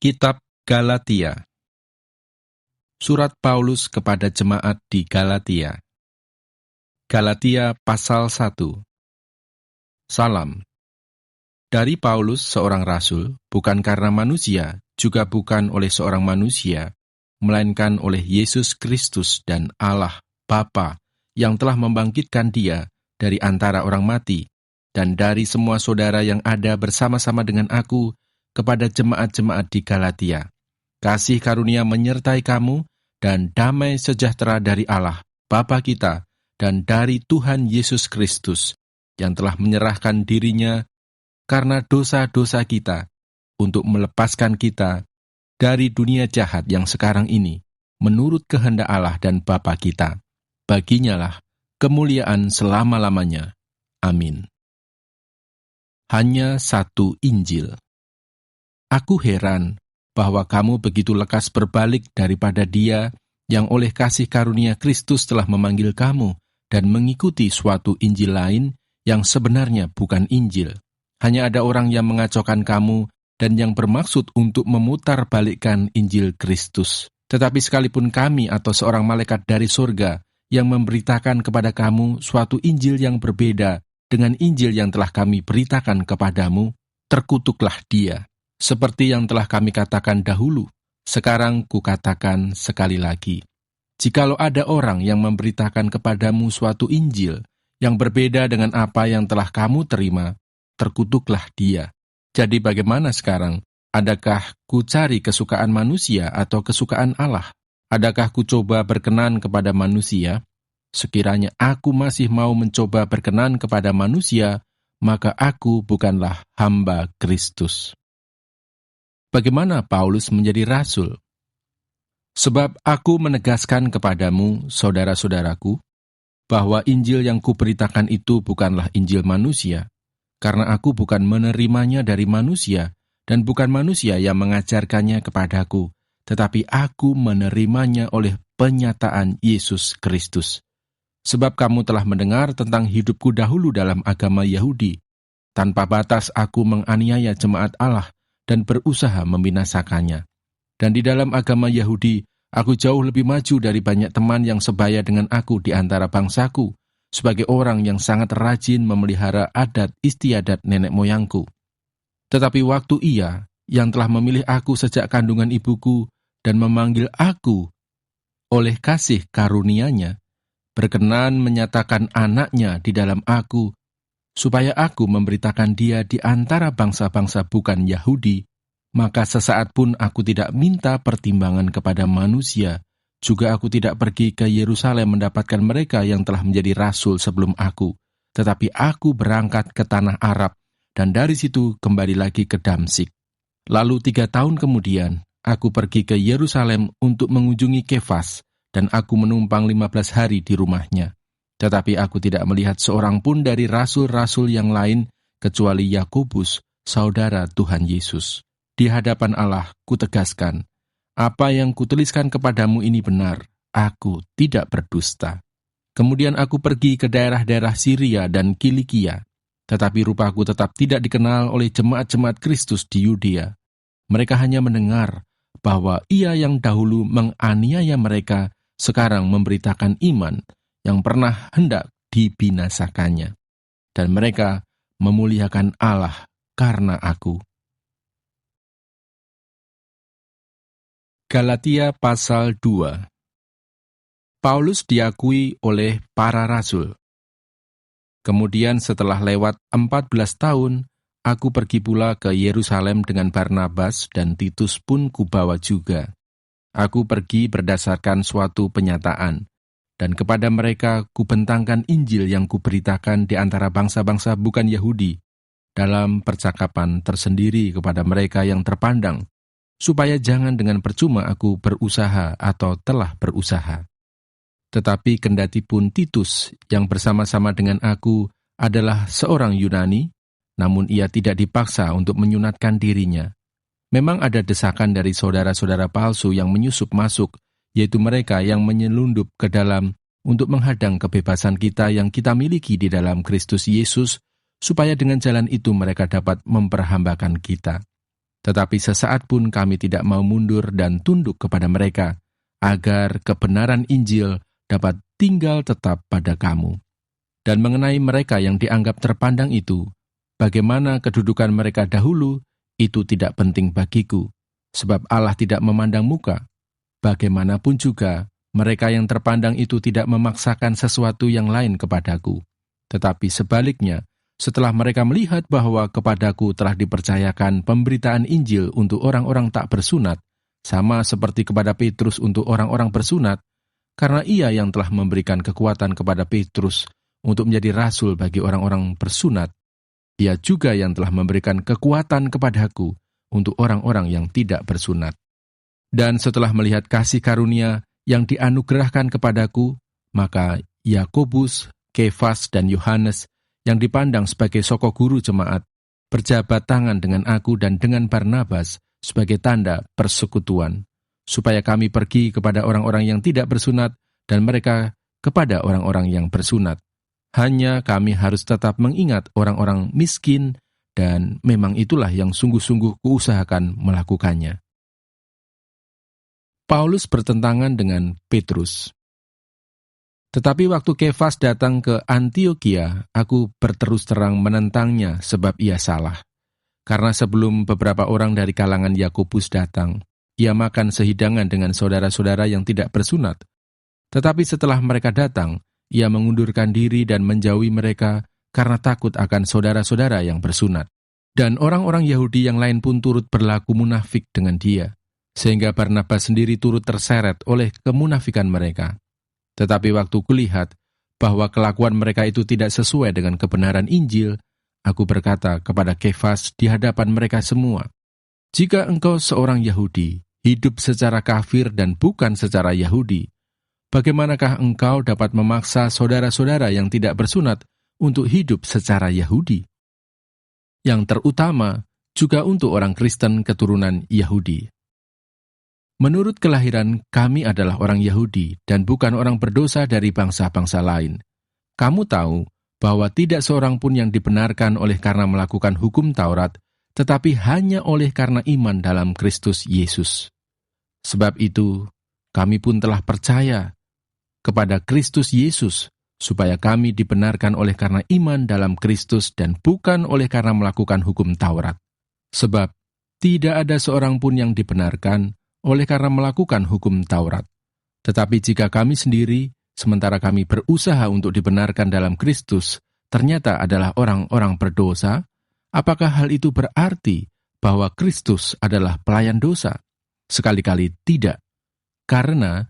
Kitab Galatia. Surat Paulus kepada jemaat di Galatia. Galatia pasal 1. Salam. Dari Paulus, seorang rasul, bukan karena manusia, juga bukan oleh seorang manusia, melainkan oleh Yesus Kristus dan Allah Bapa yang telah membangkitkan Dia dari antara orang mati, dan dari semua saudara yang ada bersama-sama dengan aku kepada jemaat-jemaat di Galatia. Kasih karunia menyertai kamu dan damai sejahtera dari Allah Bapa kita dan dari Tuhan Yesus Kristus yang telah menyerahkan dirinya karena dosa-dosa kita untuk melepaskan kita dari dunia jahat yang sekarang ini menurut kehendak Allah dan Bapa kita. Baginyalah kemuliaan selama-lamanya. Amin. Hanya satu Injil. Aku heran bahwa kamu begitu lekas berbalik daripada Dia yang oleh kasih karunia Kristus telah memanggil kamu dan mengikuti suatu Injil lain yang sebenarnya bukan Injil. Hanya ada orang yang mengacaukan kamu dan yang bermaksud untuk memutarbalikkan Injil Kristus. Tetapi sekalipun kami atau seorang malaikat dari surga yang memberitakan kepada kamu suatu Injil yang berbeda dengan Injil yang telah kami beritakan kepadamu, terkutuklah dia. Seperti yang telah kami katakan dahulu, sekarang kukatakan sekali lagi. Jikalau ada orang yang memberitakan kepadamu suatu Injil yang berbeda dengan apa yang telah kamu terima, terkutuklah dia. Jadi bagaimana sekarang? Adakah ku cari kesukaan manusia atau kesukaan Allah? Adakah ku coba berkenan kepada manusia? Sekiranya aku masih mau mencoba berkenan kepada manusia, maka aku bukanlah hamba Kristus. Bagaimana Paulus menjadi rasul? Sebab aku menegaskan kepadamu, saudara-saudaraku, bahwa Injil yang kuberitakan itu bukanlah Injil manusia, karena aku bukan menerimanya dari manusia, dan bukan manusia yang mengajarkannya kepadaku, tetapi aku menerimanya oleh penyataan Yesus Kristus. Sebab kamu telah mendengar tentang hidupku dahulu dalam agama Yahudi. Tanpa batas aku menganiaya jemaat Allah, dan berusaha membinasakannya. Dan di dalam agama Yahudi, aku jauh lebih maju dari banyak teman yang sebaya dengan aku di antara bangsaku, sebagai orang yang sangat rajin memelihara adat istiadat nenek moyangku. Tetapi waktu Ia, yang telah memilih aku sejak kandungan ibuku, dan memanggil aku oleh kasih karunia-Nya, berkenan menyatakan anaknya di dalam aku, supaya aku memberitakan Dia di antara bangsa-bangsa bukan Yahudi, maka sesaat pun aku tidak minta pertimbangan kepada manusia, juga aku tidak pergi ke Yerusalem mendapatkan mereka yang telah menjadi rasul sebelum aku, tetapi aku berangkat ke tanah Arab, dan dari situ kembali lagi ke Damsyik. Lalu 3 tahun kemudian, aku pergi ke Yerusalem untuk mengunjungi Kefas, dan aku menumpang 15 hari di rumahnya. Tetapi aku tidak melihat seorang pun dari rasul-rasul yang lain kecuali Yakobus, saudara Tuhan Yesus. Di hadapan Allah kutegaskan, apa yang kutuliskan kepadamu ini benar, aku tidak berdusta. Kemudian aku pergi ke daerah-daerah Syria dan Kilikia, tetapi rupaku tetap tidak dikenal oleh jemaat-jemaat Kristus di Yudea. Mereka hanya mendengar bahwa Ia yang dahulu menganiaya mereka sekarang memberitakan iman yang pernah hendak dibinasakannya. Dan mereka memuliakan Allah karena aku. Galatia pasal 2. Paulus diakui oleh para rasul. Kemudian setelah lewat 14 tahun, aku pergi pula ke Yerusalem dengan Barnabas dan Titus pun kubawa juga. Aku pergi berdasarkan suatu penyataan, dan kepada mereka kubentangkan Injil yang kuberitakan di antara bangsa-bangsa bukan Yahudi, dalam percakapan tersendiri kepada mereka yang terpandang, supaya jangan dengan percuma aku berusaha atau telah berusaha. Tetapi kendati pun Titus yang bersama-sama dengan aku adalah seorang Yunani, namun ia tidak dipaksa untuk menyunatkan dirinya. Memang ada desakan dari saudara-saudara palsu yang menyusup masuk, yaitu mereka yang menyelundup ke dalam untuk menghadang kebebasan kita yang kita miliki di dalam Kristus Yesus, supaya dengan jalan itu mereka dapat memperhambakan kita. Tetapi sesaat pun kami tidak mau mundur dan tunduk kepada mereka, agar kebenaran Injil dapat tinggal tetap pada kamu. Dan mengenai mereka yang dianggap terpandang itu, bagaimana kedudukan mereka dahulu, itu tidak penting bagiku, sebab Allah tidak memandang muka. Bagaimanapun juga, mereka yang terpandang itu tidak memaksakan sesuatu yang lain kepadaku. Tetapi sebaliknya, setelah mereka melihat bahwa kepadaku telah dipercayakan pemberitaan Injil untuk orang-orang tak bersunat, sama seperti kepada Petrus untuk orang-orang bersunat, karena ia yang telah memberikan kekuatan kepada Petrus untuk menjadi rasul bagi orang-orang bersunat, ia juga yang telah memberikan kekuatan kepadaku untuk orang-orang yang tidak bersunat. Dan setelah melihat kasih karunia yang dianugerahkan kepadaku, maka Yakobus, Kefas, dan Yohanes yang dipandang sebagai soko guru jemaat, berjabat tangan dengan aku dan dengan Barnabas sebagai tanda persekutuan, supaya kami pergi kepada orang-orang yang tidak bersunat dan mereka kepada orang-orang yang bersunat. Hanya kami harus tetap mengingat orang-orang miskin, dan memang itulah yang sungguh-sungguh kuusahakan melakukannya. Paulus bertentangan dengan Petrus. Tetapi waktu Kefas datang ke Antiokhia, aku berterus terang menentangnya sebab ia salah. Karena sebelum beberapa orang dari kalangan Yakobus datang, ia makan sehidangan dengan saudara-saudara yang tidak bersunat. Tetapi setelah mereka datang, ia mengundurkan diri dan menjauhi mereka karena takut akan saudara-saudara yang bersunat. Dan orang-orang Yahudi yang lain pun turut berlaku munafik dengan dia, sehingga Barnabas sendiri turut terseret oleh kemunafikan mereka. Tetapi waktu kulihat bahwa kelakuan mereka itu tidak sesuai dengan kebenaran Injil, aku berkata kepada Kefas di hadapan mereka semua, "Jika engkau seorang Yahudi, hidup secara kafir dan bukan secara Yahudi, bagaimanakah engkau dapat memaksa saudara-saudara yang tidak bersunat untuk hidup secara Yahudi? Yang terutama juga untuk orang Kristen keturunan Yahudi. Menurut kelahiran, kami adalah orang Yahudi dan bukan orang berdosa dari bangsa-bangsa lain. Kamu tahu bahwa tidak seorang pun yang dibenarkan oleh karena melakukan hukum Taurat, tetapi hanya oleh karena iman dalam Kristus Yesus. Sebab itu, kami pun telah percaya kepada Kristus Yesus, supaya kami dibenarkan oleh karena iman dalam Kristus dan bukan oleh karena melakukan hukum Taurat. Sebab tidak ada seorang pun yang dibenarkan oleh karena melakukan hukum Taurat. Tetapi jika kami sendiri, sementara kami berusaha untuk dibenarkan dalam Kristus, ternyata adalah orang-orang berdosa, apakah hal itu berarti bahwa Kristus adalah pelayan dosa? Sekali-kali tidak. Karena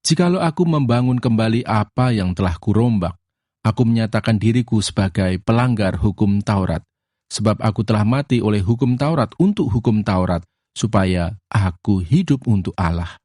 jikalau aku membangun kembali apa yang telah kurombak, aku menyatakan diriku sebagai pelanggar hukum Taurat, sebab aku telah mati oleh hukum Taurat untuk hukum Taurat, supaya aku hidup untuk Allah.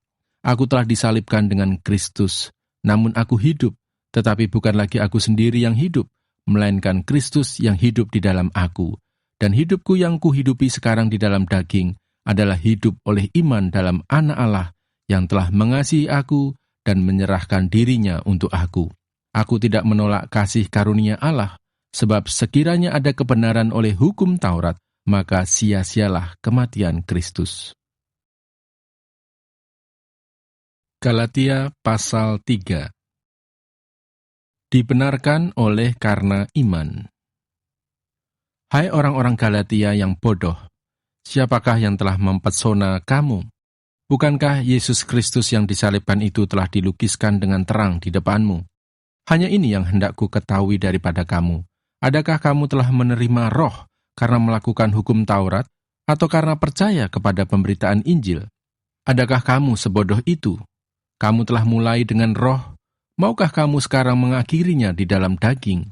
Aku telah disalibkan dengan Kristus, namun aku hidup, tetapi bukan lagi aku sendiri yang hidup, melainkan Kristus yang hidup di dalam aku. Dan hidupku yang kuhidupi sekarang di dalam daging adalah hidup oleh iman dalam Anak Allah yang telah mengasihi aku dan menyerahkan dirinya untuk aku. Aku tidak menolak kasih karunia Allah, sebab sekiranya ada kebenaran oleh hukum Taurat, maka sia-sialah kematian Kristus. Galatia pasal 3. Dibenarkan oleh karena iman. Hai orang-orang Galatia yang bodoh, siapakah yang telah mempesona kamu? Bukankah Yesus Kristus yang disalibkan itu telah dilukiskan dengan terang di depanmu? Hanya ini yang hendak ku ketahui daripada kamu. Adakah kamu telah menerima Roh karena melakukan hukum Taurat, atau karena percaya kepada pemberitaan Injil? Adakah kamu sebodoh itu? Kamu telah mulai dengan Roh, maukah kamu sekarang mengakhirinya di dalam daging?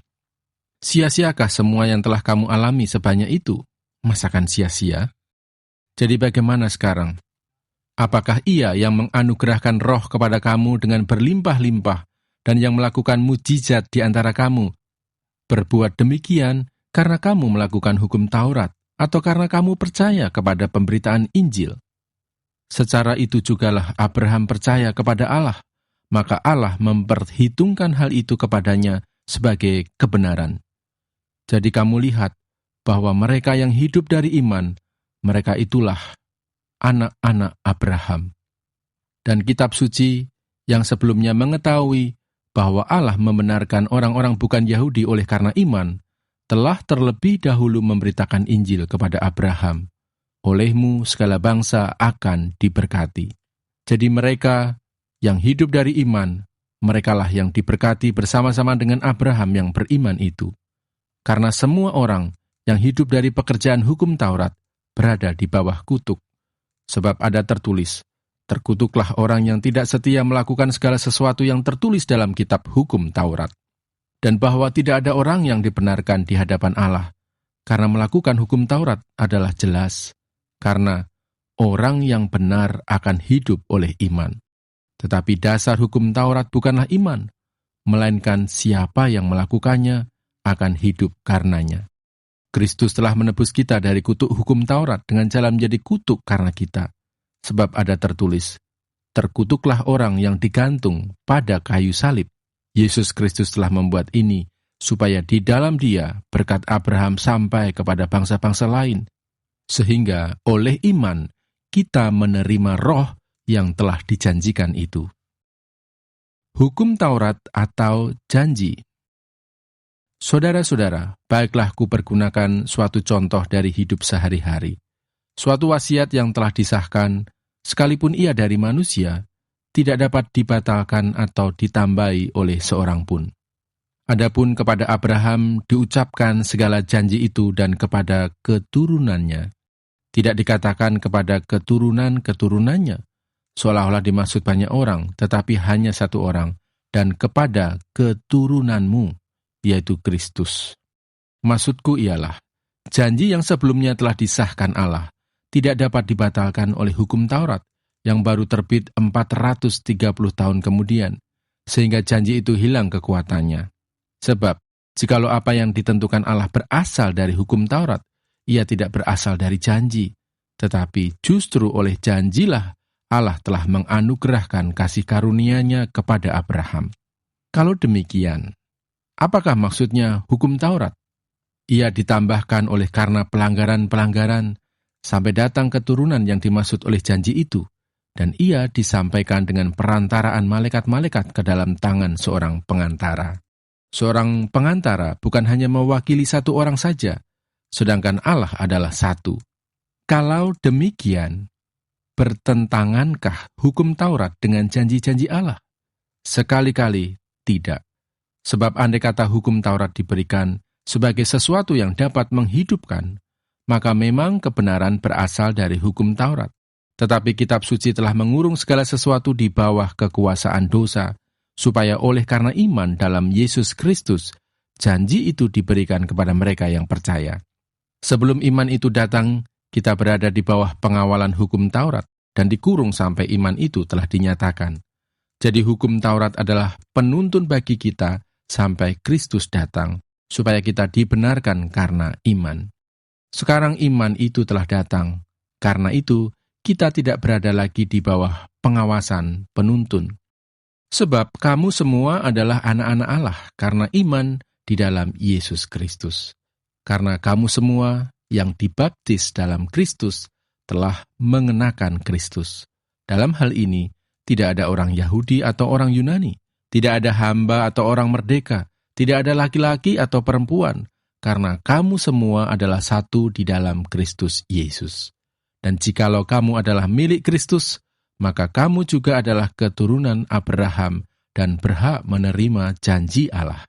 Sia-siakah semua yang telah kamu alami sebanyak itu? Masakan sia-sia? Jadi bagaimana sekarang? Apakah ia yang menganugerahkan Roh kepada kamu dengan berlimpah-limpah dan yang melakukan mujizat di antara kamu berbuat demikian karena kamu melakukan hukum Taurat, atau karena kamu percaya kepada pemberitaan Injil? Secara itu jugalah Abraham percaya kepada Allah, maka Allah memperhitungkan hal itu kepadanya sebagai kebenaran. Jadi kamu lihat bahwa mereka yang hidup dari iman mereka itulah anak-anak Abraham. Dan kitab suci yang sebelumnya mengetahui bahwa Allah membenarkan orang-orang bukan Yahudi oleh karena iman, telah terlebih dahulu memberitakan Injil kepada Abraham. Olehmu segala bangsa akan diberkati. Jadi mereka yang hidup dari iman, merekalah yang diberkati bersama-sama dengan Abraham yang beriman itu. Karena semua orang yang hidup dari pekerjaan hukum Taurat berada di bawah kutuk. Sebab ada tertulis, terkutuklah orang yang tidak setia melakukan segala sesuatu yang tertulis dalam kitab hukum Taurat. Dan bahwa tidak ada orang yang dibenarkan di hadapan Allah, karena melakukan hukum Taurat adalah jelas, karena orang yang benar akan hidup oleh iman. Tetapi dasar hukum Taurat bukanlah iman, melainkan siapa yang melakukannya akan hidup karenanya. Kristus telah menebus kita dari kutuk hukum Taurat dengan jalan menjadi kutuk karena kita. Sebab ada tertulis, terkutuklah orang yang digantung pada kayu salib. Yesus Kristus telah membuat ini, supaya di dalam Dia berkat Abraham sampai kepada bangsa-bangsa lain, sehingga oleh iman kita menerima roh yang telah dijanjikan itu. Hukum Taurat atau janji. Saudara-saudara, baiklah kupergunakan suatu contoh dari hidup sehari-hari. Suatu wasiat yang telah disahkan, sekalipun ia dari manusia, tidak dapat dibatalkan atau ditambahi oleh seorang pun. Adapun kepada Abraham diucapkan segala janji itu dan kepada keturunannya. Tidak dikatakan kepada keturunan-keturunannya, seolah-olah dimaksud banyak orang, tetapi hanya satu orang, dan kepada keturunanmu, yaitu Kristus. Maksudku ialah, janji yang sebelumnya telah disahkan Allah, tidak dapat dibatalkan oleh hukum Taurat, yang baru terbit 430 tahun kemudian, sehingga janji itu hilang kekuatannya. Sebab, jikalau apa yang ditentukan Allah berasal dari hukum Taurat, ia tidak berasal dari janji, tetapi justru oleh janjilah Allah telah menganugerahkan kasih karunia-Nya kepada Abraham. Kalau demikian, apakah maksudnya hukum Taurat? Ia ditambahkan oleh karena pelanggaran-pelanggaran, sampai datang keturunan yang dimaksud oleh janji itu, dan ia disampaikan dengan perantaraan malaikat-malaikat ke dalam tangan seorang pengantara. Seorang pengantara bukan hanya mewakili satu orang saja, sedangkan Allah adalah satu. Kalau demikian, bertentangankah hukum Taurat dengan janji-janji Allah? Sekali-kali tidak. Sebab andai kata hukum Taurat diberikan sebagai sesuatu yang dapat menghidupkan, maka memang kebenaran berasal dari hukum Taurat. Tetapi kitab suci telah mengurung segala sesuatu di bawah kekuasaan dosa, supaya oleh karena iman dalam Yesus Kristus, janji itu diberikan kepada mereka yang percaya. Sebelum iman itu datang, kita berada di bawah pengawalan hukum Taurat, dan dikurung sampai iman itu telah dinyatakan. Jadi hukum Taurat adalah penuntun bagi kita sampai Kristus datang, supaya kita dibenarkan karena iman. Sekarang iman itu telah datang, karena itu kita tidak berada lagi di bawah pengawasan penuntun. Sebab kamu semua adalah anak-anak Allah karena iman di dalam Yesus Kristus. Karena kamu semua yang dibaptis dalam Kristus telah mengenakan Kristus. Dalam hal ini, tidak ada orang Yahudi atau orang Yunani, tidak ada hamba atau orang merdeka, tidak ada laki-laki atau perempuan, karena kamu semua adalah satu di dalam Kristus Yesus. Dan jikalau kamu adalah milik Kristus, maka kamu juga adalah keturunan Abraham dan berhak menerima janji Allah.